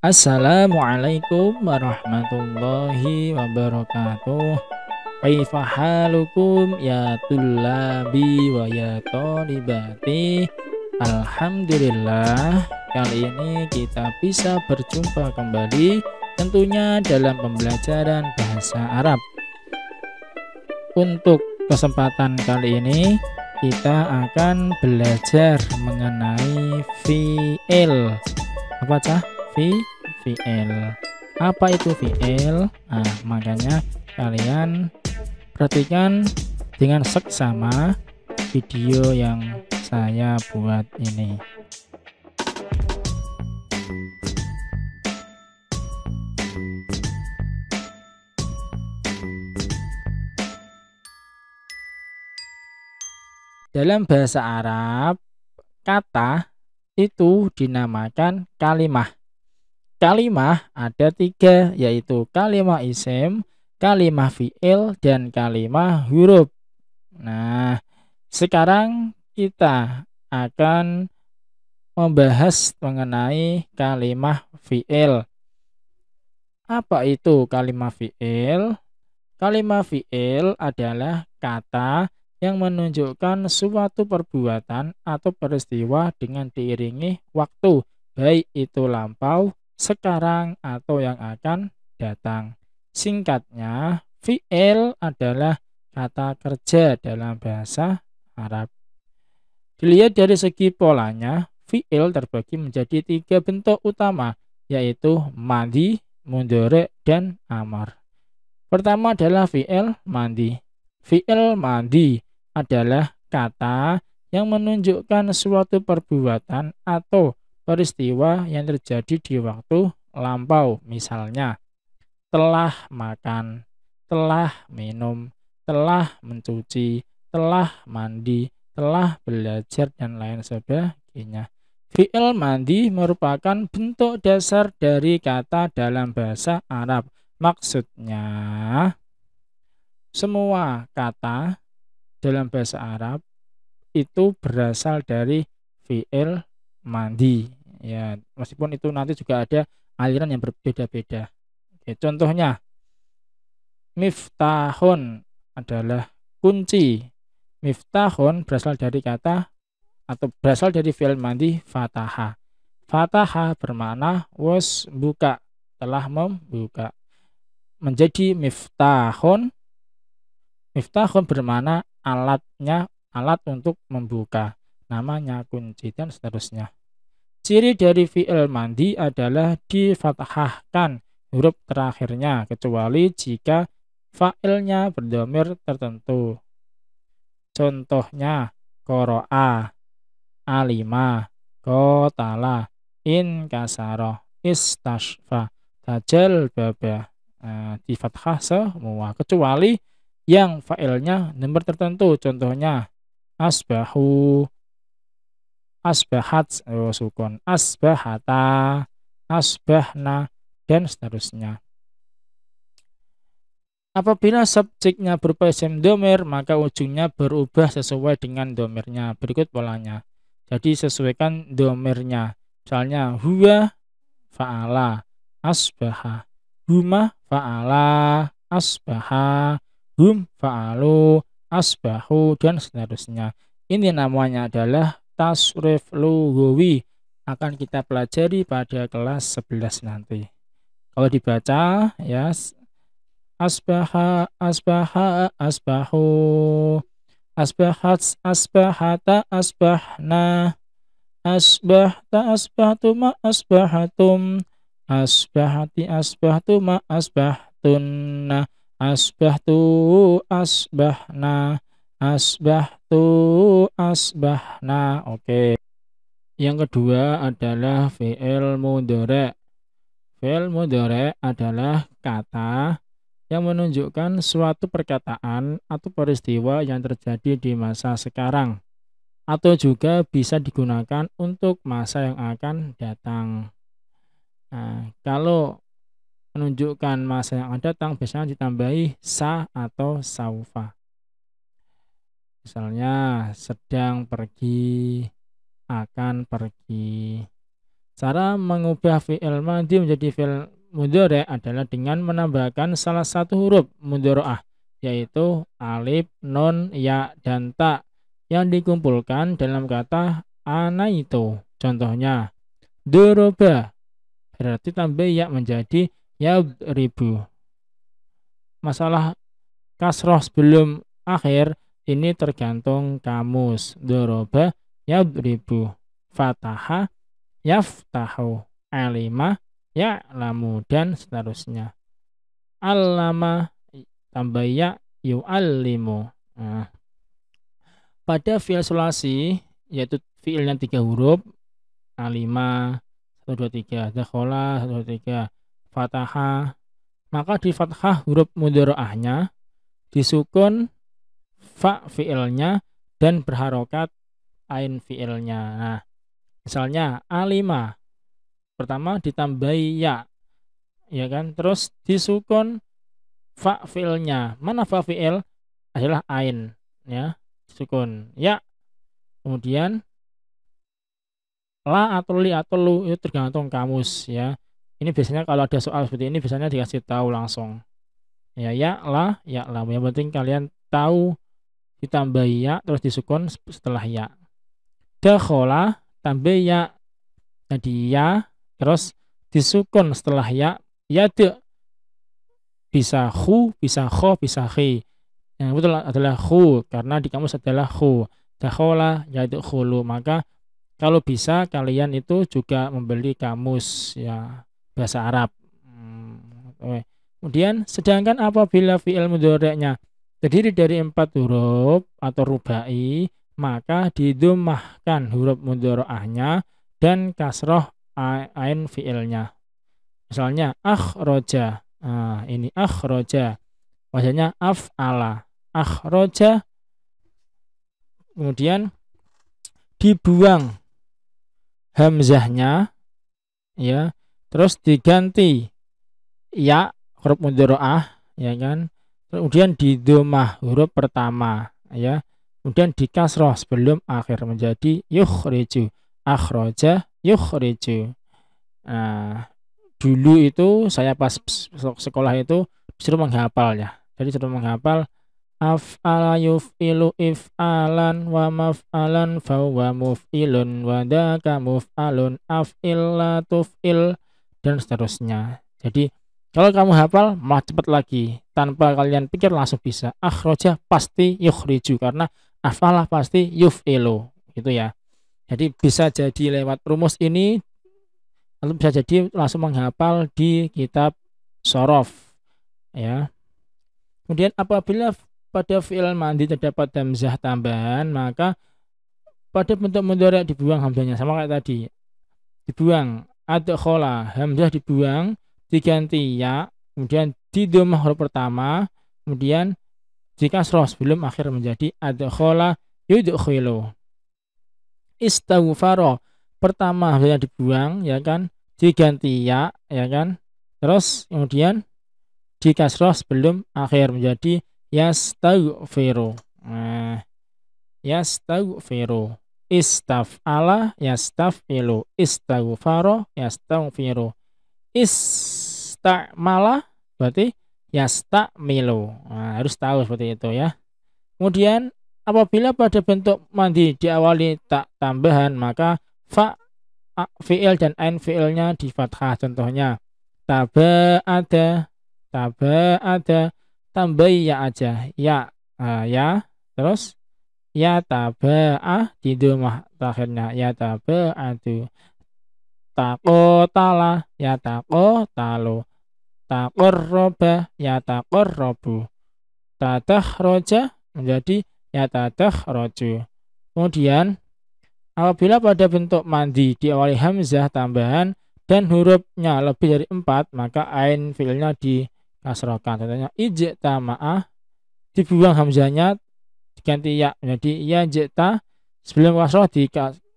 Assalamualaikum warahmatullahi wabarakatuh. Kaifa halukum ya tullabi wa ya thalibati. Alhamdulillah, kali ini kita bisa berjumpa kembali tentunya dalam pembelajaran bahasa Arab. Untuk kesempatan kali ini kita akan belajar mengenai fi'il. Apa cah? Fi'il. Apa itu fi'il? Nah, makanya kalian perhatikan dengan seksama video yang saya buat ini. Dalam bahasa Arab, kata itu dinamakan kalimah. Kalimah ada 3, yaitu kalimah isim, kalimah fi'il, dan kalimah huruf. Nah, sekarang kita akan membahas mengenai kalimah fi'il. Apa itu kalimah fi'il? Kalimah fi'il adalah kata yang menunjukkan suatu perbuatan atau peristiwa dengan diiringi waktu, baik itu lampau, sekarang, atau yang akan datang. Singkatnya, fi'il adalah kata kerja dalam bahasa Arab. Dilihat dari segi polanya, fi'il terbagi menjadi 3 bentuk utama, yaitu madhi, mudhari', dan amar. Pertama adalah fi'il madhi. Fi'il madhi adalah kata yang menunjukkan suatu perbuatan atau peristiwa yang terjadi di waktu lampau. Misalnya, telah makan, telah minum, telah mencuci, telah mandi, telah belajar, dan lain sebagainya. Fi'il madhi merupakan bentuk dasar dari kata dalam bahasa Arab. Maksudnya, semua kata dalam bahasa Arab itu berasal dari fi'il madhi. Ya, meskipun itu nanti juga ada aliran yang berbeda-beda. Oke, contohnya, miftahun adalah kunci. Miftahun berasal dari kata atau berasal dari fi'il madhi fataha. Fataha bermakna was buka, telah membuka. Menjadi miftahun. Miftahun bermakna alatnya, alat untuk membuka, namanya kunci, dan seterusnya. Ciri dari fi'il madhi adalah difathahkan huruf terakhirnya, kecuali jika fa'ilnya berdhamir tertentu. Contohnya, qara'a, alima, qatala, inkasara, istashfa, tajalbaba. Di fathah semua, kecuali yang fa'ilnya nomor tertentu. Contohnya, asbahu, asbahat, sukun, asbahata, asbahna, dan seterusnya. Apabila subjeknya berupa isim dhamir, maka ujungnya berubah sesuai dengan dhamirnya. Berikut polanya. Jadi sesuaikan dhamirnya. Misalnya, huwa fa'ala asbaha, huma fa'ala asbaha, hum fa'alu asbahu, dan seterusnya. Ini namanya adalah tasrif lughawi. Akan kita pelajari pada kelas 11 nanti. Kalau dibaca ya, asbaha, asbaha, asbahu, asbahat, asbahata, asbahna, asbahta, asbahtuma, asbahatum, asbahati, asbahtuma, asbahtunna, asbahtu, asbahna, asbahtu, asbahna. Oke. Yang kedua adalah fi'il mudhari'. Fi'il mudhari' adalah kata yang menunjukkan suatu perkataan atau peristiwa yang terjadi di masa sekarang, atau juga bisa digunakan untuk masa yang akan datang. Nah, kalau menunjukkan masa yang akan datang biasanya ditambahi sa atau saufa. Misalnya, sedang pergi, akan pergi, Cara mengubah fi'il madhi menjadi fi'il mudhari adalah dengan menambahkan salah satu huruf mudhari'ah, yaitu alif, nun, ya, dan ta yang dikumpulkan dalam kata ana itu. Contohnya, doroba berarti tambah ya menjadi yadribu. Masalah kasroh sebelum akhir ini tergantung kamus. Doroba yadribu, fataha yaftahu, alima ya'lamu, dan seterusnya. Allama tambah ya yu'allimu. Nah, pada fi'il sulasi yaitu fi'il yang 3 huruf, alima 1 2 3, dakhala 1 2 3, fataha, maka di fathah huruf mudhari'ahnya, disukun fa fi'ilnya, dan berharokat ain fi'ilnya. Nah, misalnya alima pertama ditambahi ya kan, terus disukun fa fi'ilnya. Mana fa fi'il? Adalah ain, ya, disukun ya. Kemudian la atau li atau lu itu tergantung kamus, ya. Ini biasanya kalau ada soal seperti ini biasanya dikasih tahu langsung. Ya, la, ya la. Yang penting kalian tahu ditambahi ya terus disukun setelah ya. Dakhala tambah ya jadi ya terus disukun setelah ya de, bisa khu, bisa kho, bisa khi. Yang betul adalah khu karena di kamus adalah khu. Dakhala yaitu khulu. Maka kalau bisa kalian itu juga membeli kamus, ya, bahasa Arab. Kemudian sedangkan apabila fi'il mudhari'nya terdiri dari 4 huruf atau rubai, maka didhammahkan huruf mudhari'ahnya dan kasroh ain fi'ilnya. Misalnya akhroja. Nah, ini akhroja. Wajahnya af'ala. Akhroja. Kemudian dibuang hamzahnya, ya, terus diganti ya huruf mudhari'ah, ya kan. Kemudian di dhammah huruf pertama, ya. Kemudian di kasroh sebelum akhir menjadi yukhriju. Akhroja yukhriju. Nah, dulu itu saya pas sekolah itu disuruh menghafal, ya. Jadi suruh menghafal af'ala yuf'ilu if'alan wa maf'alan fahuwa muf'ilun wa daka muf'alun af'il la tuf'il, dan seterusnya. Jadi kalau kamu hafal malah cepat lagi, tanpa kalian pikir langsung bisa. Akhroja pasti yukhriju karena af'ala pasti yuf'ilu, gitu ya. Jadi bisa jadi lewat rumus ini atau bisa jadi langsung menghafal di kitab shorof, ya. Kemudian apabila pada fi'il madhi terdapat hamzah tambahan, maka pada bentuk mudhari' dibuang hamzahnya sama kayak tadi. Dibuang adkhala, hamzah dibuang, diganti ya, kemudian di dhammah huruf pertama, kemudian di kasroh sebelum akhir menjadi adkhala yudkhilu. Istaghfara, pertama hamzahnya dibuang, ya kan, diganti ya kan. Terus kemudian di kasroh sebelum akhir menjadi yastaghfiru. Nah, yastaghfiru. Istaf'ala yastaf'ilu. Istaghfara yastaghfiru. Istamala berarti yastamilu. Nah, harus tahu seperti itu, ya. Kemudian apabila pada bentuk madhi diawali tak tambahan, maka fa fi'il dan ain fi'ilnya di fathah. Contohnya taba'ada, tambah ya aja, ya, ya, terus ya taba'ah di dhammah terakhirnya, ya taba'atu. Taqotala ya taqotalu. Taqarraba ya taqarrabu. Tatakhroja menjadi ya tatakhroju. Kemudian apabila pada bentuk madhi diawali hamzah tambahan dan hurufnya lebih dari 4, maka ain fi'ilnya dikasrohkan. Contohnya ijtama'ah, dibuang hamzahnya diganti ya menjadi ya jeta, sebelum kasroh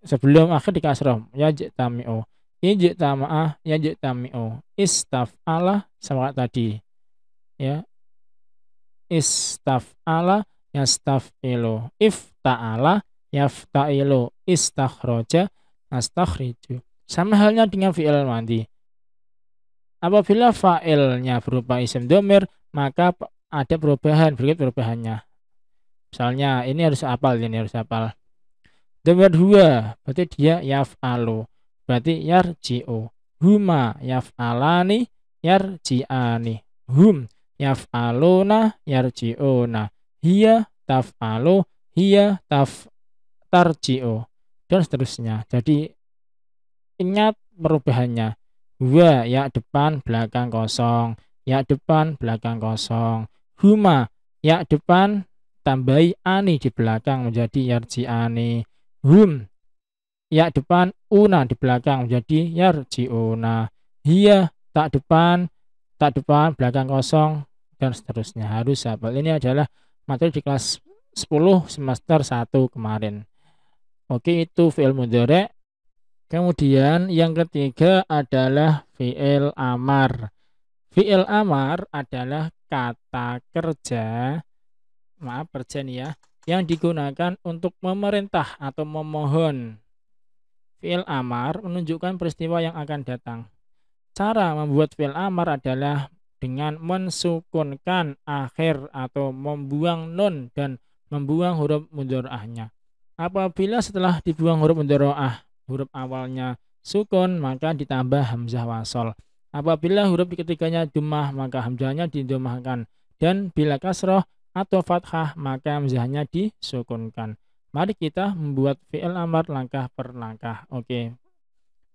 sebelum akhir dikasroh ya jtami'u. Ijtama'ah ya jtami'u. Istaf'ala sama tadi, ya. Istaf'ala yastaf'ilu. Ifta'ala yafta'ilu. Istakhroja yastakhriju. Sama halnya dengan fi'il madhi. Apabila fa'ilnya berupa isim dhamir, maka ada perubahan, berikut perubahannya. Misalnya ini harus hafal, ini harus hafal. Dhamir huwa, berarti dia yaf'alu, berarti yarji'u. Huma yaf'alani, yarji'ani. Hum yaf'aluna, yarji'una. Hiya taf'alu, hiya tarji'u, dan seterusnya. Jadi ingat perubahannya. Huwa ya depan belakang kosong, ya depan belakang kosong. Huma ya depan tambahi ani di belakang menjadi yarji'ani. Hum ya depan una di belakang menjadi yarji'una. Hiya tak depan belakang kosong, dan seterusnya. Harus hafal. Ini adalah materi di kelas 10 semester 1 kemarin. Oke, itu fi'il mudhari'. Kemudian yang ketiga adalah fi'il amar. Fi'il amar adalah kata kerja, maaf kerja nih ya, yang digunakan untuk memerintah atau memohon. Fi'il amar menunjukkan peristiwa yang akan datang. Cara membuat fi'il amar adalah dengan mensukunkan akhir atau membuang nun dan membuang huruf mudhari'ahnya. Apabila setelah dibuang huruf mudhari'ah, huruf awalnya sukun, maka ditambah hamzah wasol. Apabila huruf ketiganya dhammah, maka hamzahnya didomahkan, dan bila kasroh atau fathah, maka hamzahnya disukunkan. Mari kita membuat fi'il amar langkah per langkah. Oke.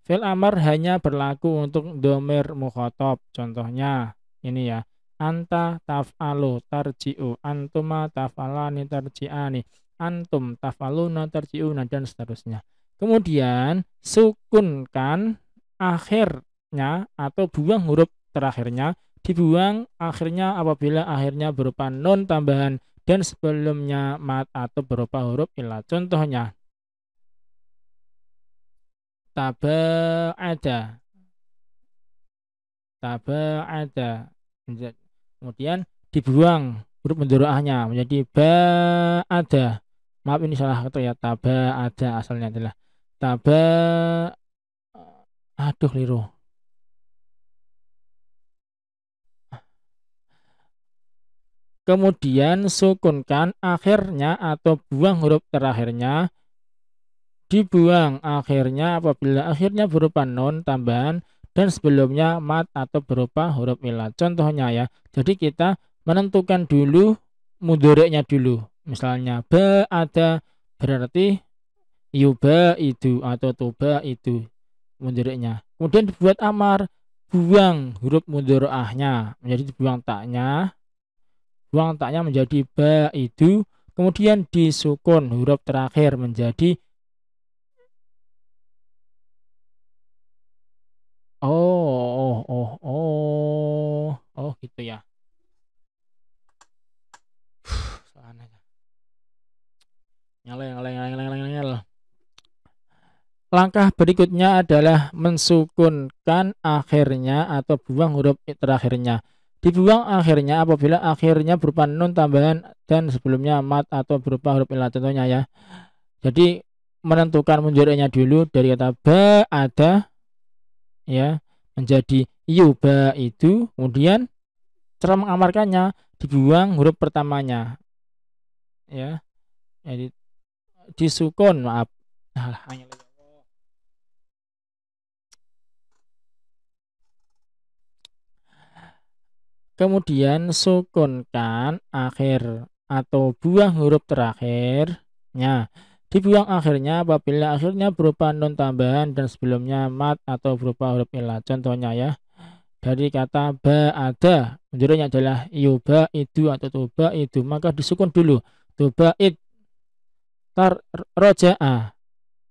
Fi'il amar hanya berlaku untuk dhamir mukhatab. Contohnya ini ya. Anta taf'alu tarji'u, antuma taf'alani tarji'ani, antum taf'aluna tarji'una, dan seterusnya. Kemudian sukunkan akhirnya atau buang huruf terakhirnya. Dibuang akhirnya apabila akhirnya berupa nun tambahan dan sebelumnya mat atau berupa huruf ilah. Contohnya taba'ada, kemudian dibuang huruf mudhari'ahnya menjadi ba'ada. Maaf ini salah kata ya, taba'ada asalnya adalah aduh keliru. Kemudian sukunkan akhirnya atau buang huruf terakhirnya. Dibuang akhirnya apabila akhirnya berupa nun tambahan dan sebelumnya mat atau berupa huruf ilah. Contohnya ya, jadi kita menentukan dulu mudhari'nya dulu. Misalnya ba'ada berarti yuba itu atau tuba itu mudhari'nya. Kemudian dibuat amar, buang huruf mudhari'ahnya menjadi dibuang taknya. Buang taknya menjadi ba itu, kemudian disukun huruf terakhir menjadi gitu ya. Nyala. Langkah berikutnya adalah mensukunkan akhirnya atau buang huruf terakhirnya. Dibuang akhirnya apabila akhirnya berupa nun tambahan dan sebelumnya mat atau berupa huruf ilah. Contohnya ya. Jadi menentukan mudhari'nya dulu dari kata ba'ada ya menjadi yuba itu, kemudian cara mengamarkannya dibuang huruf pertamanya ya, jadi disukun, maaf. Kemudian sukunkan akhir atau buang huruf terakhirnya. Dibuang akhirnya apabila akhirnya berupa nun tambahan dan sebelumnya mat atau berupa huruf ilah. Contohnya ya, dari kata ba'ada mudhari'nya adalah yuba itu atau tuba itu, maka disukun dulu. Tuba it, roja'a,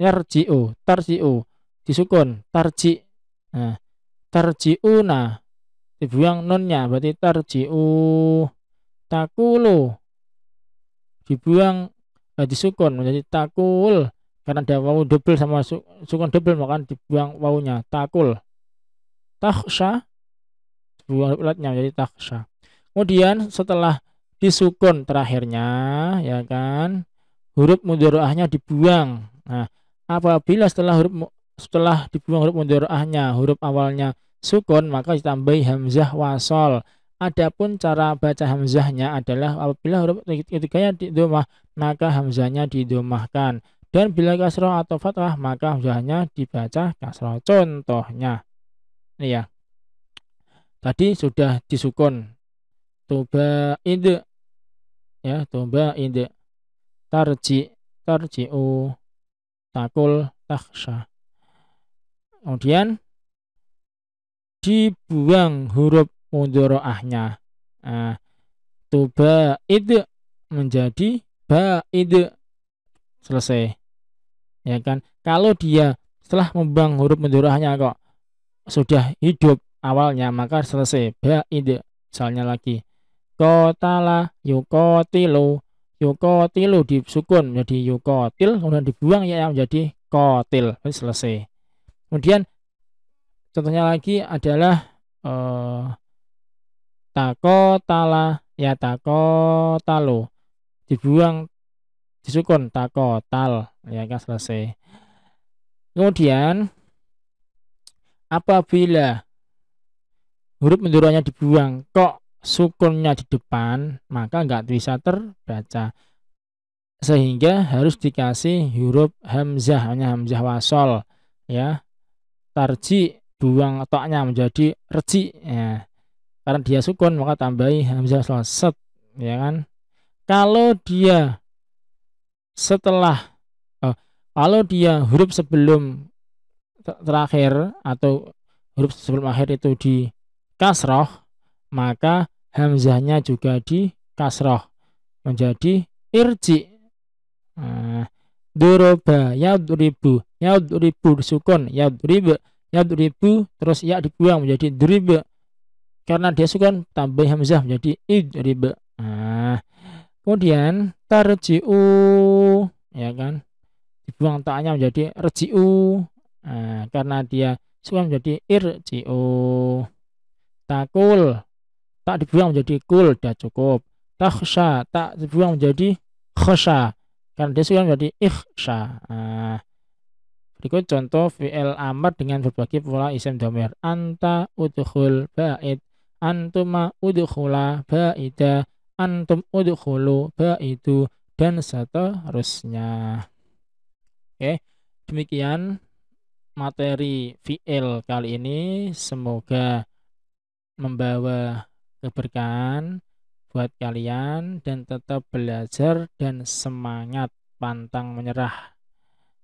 yarji'u, tarji'u, disukun tarji. Nah, tarji'una dibuang nunnya berarti tarji'u. Takulu dibuang disukun menjadi takul, karena ada wawu double sama sukun double maka dibuang wawunya takul. Takhsha dibuang ulatnya menjadi takhsha. Kemudian setelah disukun terakhirnya ya kan, huruf mudhari'ahnya dibuang. Nah, apabila setelah huruf setelah dibuang huruf mudhari'ahnya, huruf awalnya sukun, maka ditambahi hamzah wasol. Adapun cara baca hamzahnya adalah apabila huruf ketiganya didomah, maka hamzahnya didomahkan. Dan bila kasroh atau fathah, maka hamzahnya dibaca kasroh. Contohnya, ini ya, tadi sudah disukun. Tuba ide, ya, tuba ide. Tarji'u, takul, taksha. Kemudian dibuang huruf mudhari'ahnya. Nah, tubaid menjadi baid, selesai. Ya kan? Kalau dia setelah membuang huruf mudhari'ahnya kok sudah hidup awalnya, maka selesai baid. Misalnya lagi qatala yuqatilu, yuqatilu disukun menjadi yuqatil, kemudian dibuang ya menjadi qatil, selesai. Kemudian contohnya lagi adalah takotala, ya takotalu, dibuang disukun takotal, ya kan, selesai. Kemudian apabila huruf mudhari'ahnya dibuang kok sukunnya di depan, maka nggak bisa terbaca, sehingga harus dikasih huruf hamzah, hanya hamzah wasol, ya. Tarji, buang toknya menjadi rji, ya. Karena dia sukun maka tambahi hamzah wasol, set, ya kan. Kalau dia setelah kalau dia huruf sebelum terakhir atau huruf sebelum akhir itu di kasroh, maka hamzahnya juga di kasroh menjadi irji. Doroba yadribu, yadribu disukun, yadribu terus ya dibuang menjadi drib, karena dia sukun tambah hamzah menjadi idrib. Kemudian tarji'u, ya kan, dibuang taknya menjadi rji'u, karena dia sukun menjadi irji'u. Takul, tak dibuang menjadi kul, dah cukup. Takhsha, tak dibuang menjadi khasha, karena dia sukun menjadi ikhsha. Berikut contoh fi'il amr dengan berbagai pola isim dhamir. Anta udkhul ba'id, antuma udkhula ba'ida, antum udkhulu ba'idu, dan seterusnya. Oke, demikian materi fi'il kali ini. Semoga membawa keberkahan buat kalian dan tetap belajar dan semangat, pantang menyerah,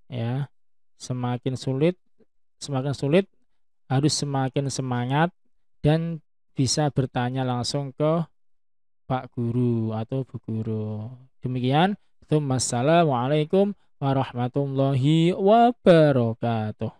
ya. Semakin sulit harus semakin semangat dan bisa bertanya langsung ke Pak Guru atau Bu Guru. Demikian. Wassalamualaikum warahmatullahi wabarakatuh.